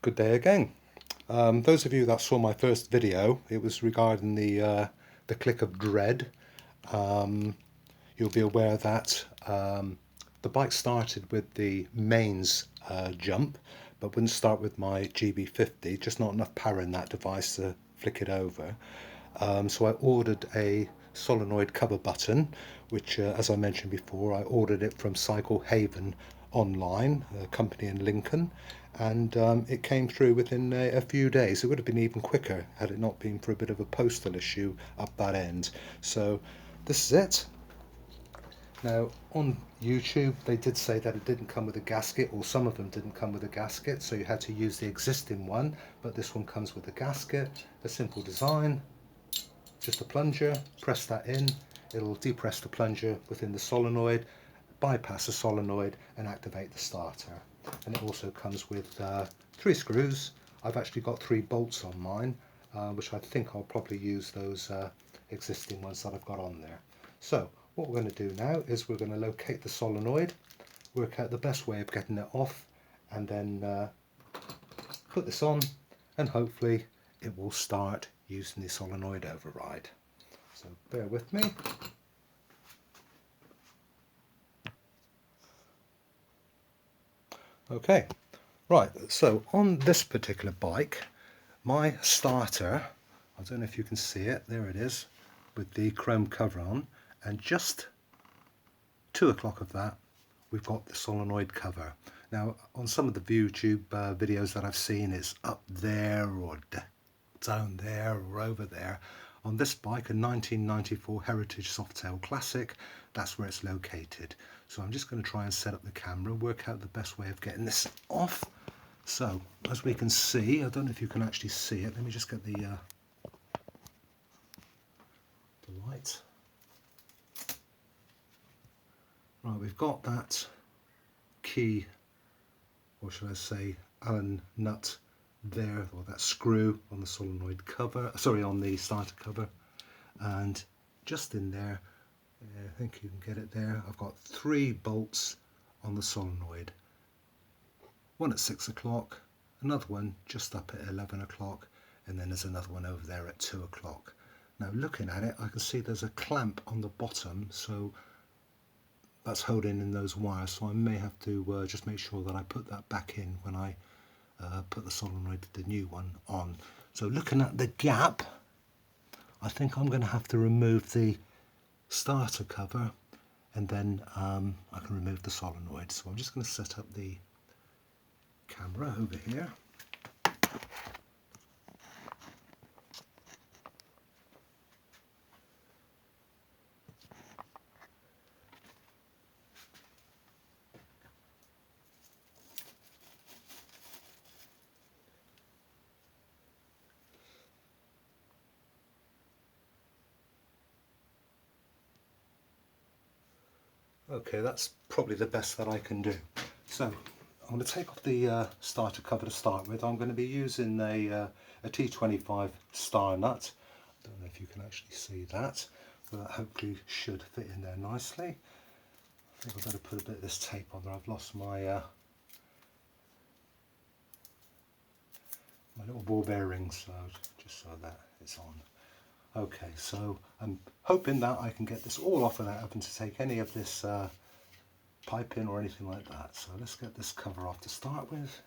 Good day again. Those of you that saw my first video, it was regarding the click of dread. You'll be aware that the bike started with the mains jump, but wouldn't start with my GB50. Just not enough power in that device to flick it over. So I ordered a solenoid cover button, which, as I mentioned before, I ordered it from Cycle Haven online, a company in Lincoln, and it came through within a few days. It would have been even quicker had it not been for a bit of a postal issue up that end. So this is it. Now on YouTube they did say that it didn't come with a gasket, or some of them didn't come with a gasket, so you had to use the existing one, but this one comes with a gasket. A simple design, just a plunger, press that in, it'll depress the plunger within the solenoid, bypass the solenoid and activate the starter. And it also comes with 3 screws. I've actually got 3 bolts on mine, which I think I'll probably use those existing ones that I've got on there. So what we're going to do now is we're going to locate the solenoid, work out the best way of getting it off, and then put this on, and hopefully it will start using the solenoid override. So bear with me. Okay, right, so on this particular bike, my starter, I don't know if you can see it, there it is, with the chrome cover on, and just 2 o'clock of that, we've got the solenoid cover. Now, on some of the YouTube videos that I've seen, it's up there or down there or over there. On this bike, a 1994 Heritage Softail Classic, that's where it's located. So I'm just going to try and set up the camera, work out the best way of getting this off. So, as we can see, I don't know if you can actually see it, let me just get the light. Right, we've got that key, or should I say Allen nut there, or that screw on the solenoid cover, sorry, on the starter cover, and just in there, I think you can get it there, I've got 3 bolts on the solenoid. One at 6 o'clock, another one just up at 11 o'clock, and then there's another one over there at 2 o'clock. Now looking at it, I can see there's a clamp on the bottom, so that's holding in those wires, so I may have to just make sure that I put that back in when I put the solenoid, the new one, on. So looking at the gap, I think I'm going to have to remove the starter cover, and then I can remove the solenoid. So I'm just going to set up the camera over here. Okay, that's probably the best that I can do. So I'm going to take off the starter cover to start with. I'm going to be using a T25 star nut. I don't know if you can actually see that, but that hopefully should fit in there nicely. I think I've got to put a bit of this tape on there. I've lost my my little ball bearing, so just so that it's on. Okay, so I'm hoping that I can get this all off without having to take any of this piping or anything like that. So let's get this cover off to start with.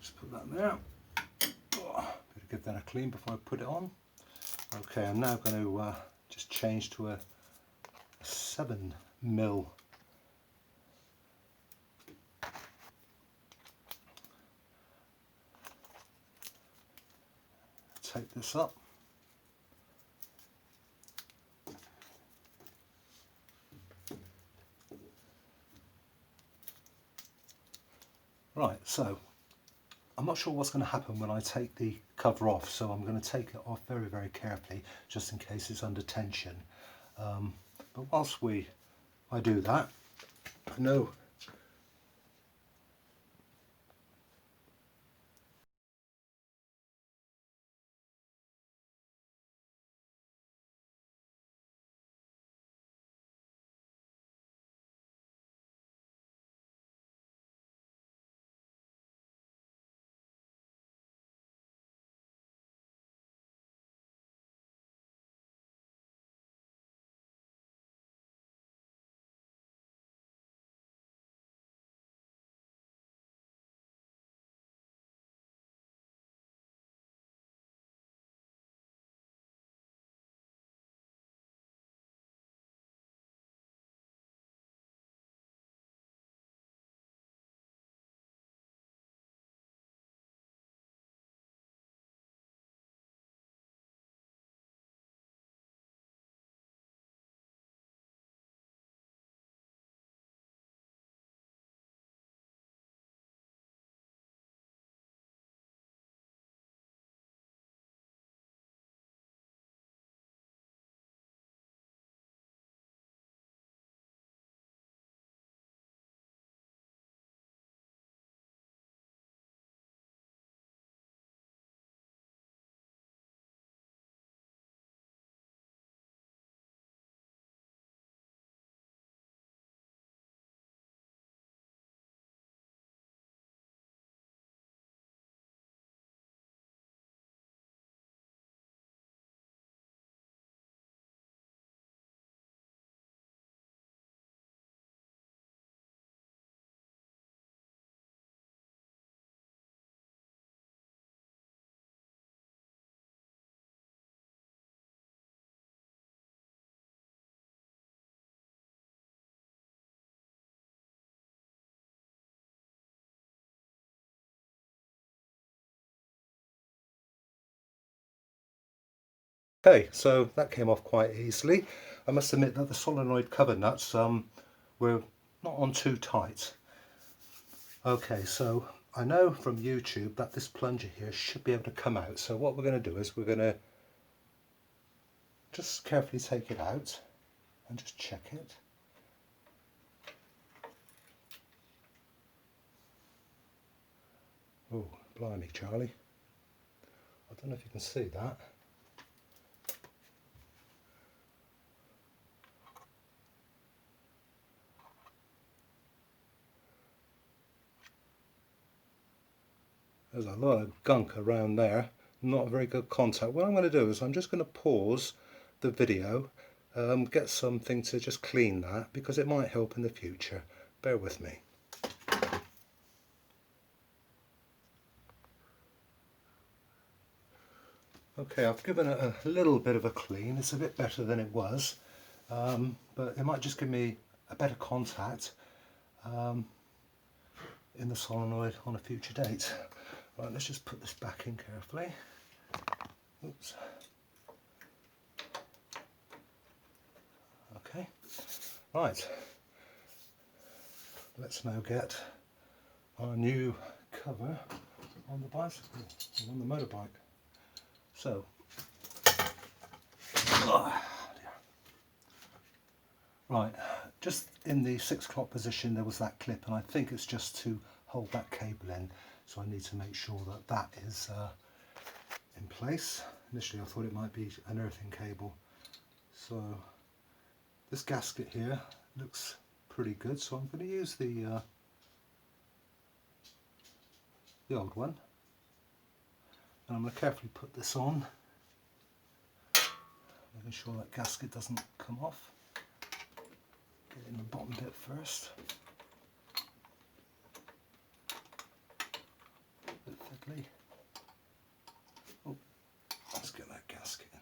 Just put that there. Better give that a clean before I put it on. Okay, I'm now going to just change to a 7mm tape this up. Right, so I'm not sure what's going to happen when I take the cover off, so I'm going to take it off very, very carefully, just in case it's under tension. But whilst I do that, I know Okay, so that came off quite easily. I must admit that the solenoid cover nuts were not on too tight. Okay, so I know from YouTube that this plunger here should be able to come out. So what we're going to do is we're going to just carefully take it out and just check it. Oh, blimey, Charlie. I don't know if you can see that. There's a lot of gunk around there, not a very good contact. What I'm going to do is I'm just going to pause the video, get something to just clean that, because it might help in the future. Bear with me. Okay, I've given it a little bit of a clean. It's a bit better than it was, but it might just give me a better contact in the solenoid on a future date. Right, let's just put this back in carefully. Oops. Okay, right. Let's now get our new cover on the bicycle, on the motorbike. So, right, just in the 6 o'clock position there was that clip, and I think it's just to hold that cable in, so I need to make sure that that is in place. Initially I thought it might be an earthing cable, so this gasket here looks pretty good, so I'm going to use the old one, and I'm going to carefully put this on, making sure that gasket doesn't come off. Get in the bottom bit first. A bit fiddly. Oh, let's get that gasket in there.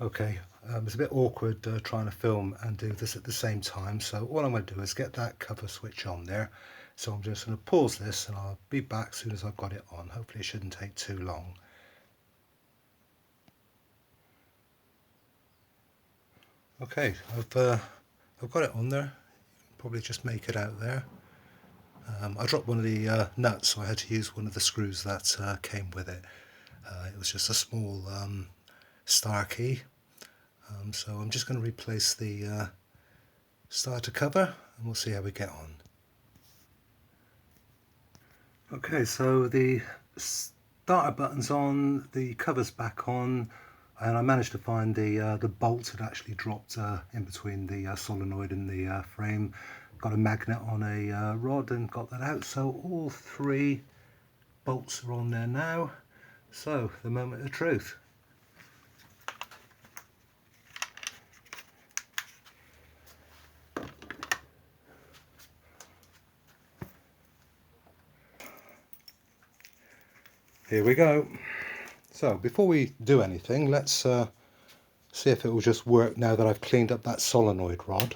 Okay, it's a bit awkward trying to film and do this at the same time, so what I'm going to do is get that cover switch on there. So I'm just going to pause this and I'll be back as soon as I've got it on. Hopefully it shouldn't take too long. Okay, I've got it on there. Probably just make it out there. I dropped one of the nuts, so I had to use one of the screws that came with it. It was just a small star key. So I'm just going to replace the starter cover and we'll see how we get on. Okay, so the starter button's on, the cover's back on, and I managed to find the bolt had actually dropped in between the solenoid and the frame. Got a magnet on a rod and got that out, so all 3 bolts are on there now. So the moment of truth. Here we go. So before we do anything, let's see if it will just work now that I've cleaned up that solenoid rod.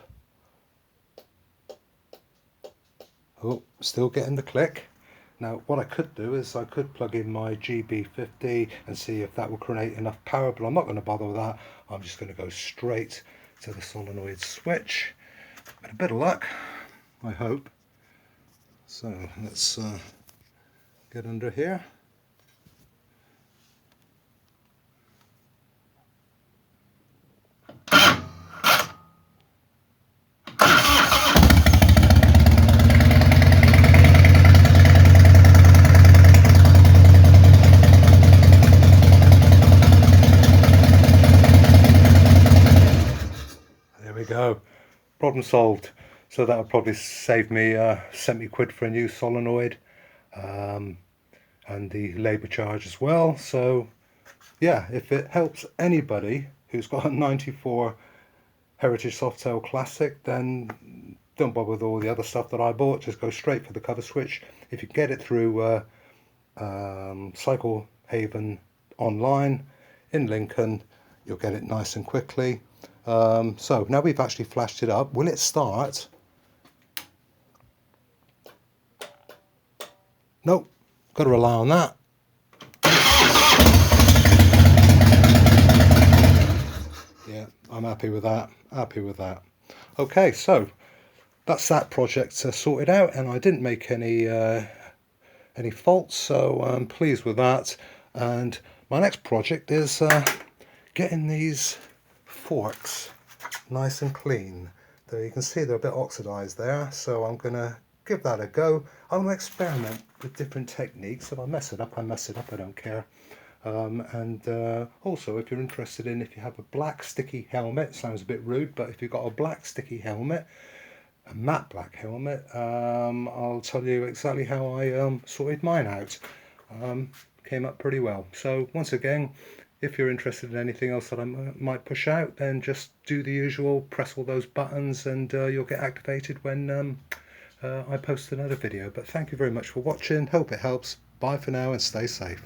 Oh, still getting the click. Now what I could do is I could plug in my GB50 and see if that will create enough power, but I'm not going to bother with that. I'm just going to go straight to the solenoid switch. With a bit of luck, I hope. So let's get under here. we go. Problem solved. So that would probably save me £70 for a new solenoid, and the labour charge as well. So yeah, if it helps anybody who's got a 94 Heritage Softail Classic, then don't bother with all the other stuff that I bought. Just go straight for the cover switch. If you get it through Cycle Haven online in Lincoln, you'll get it nice and quickly. So now we've actually flashed it up. Will it start? Nope, got to rely on that. Yeah, I'm happy with that. Happy with that. Okay, so that's that project sorted out, and I didn't make any faults, so I'm pleased with that. And my next project is getting these forks nice and clean. There you can see they're a bit oxidized there, so I'm gonna give that a go. I'm gonna experiment with different techniques. If I mess it up, I mess it up, I don't care. Also, if you're interested in, if you have a black sticky helmet, sounds a bit rude, but if you've got a black sticky helmet, a matte black helmet, I'll tell you exactly how I sorted mine out. Came up pretty well. So once again, if you're interested in anything else that I might push out, then just do the usual, press all those buttons, and you'll get activated when I post another video. But thank you very much for watching. Hope it helps. Bye for now and stay safe.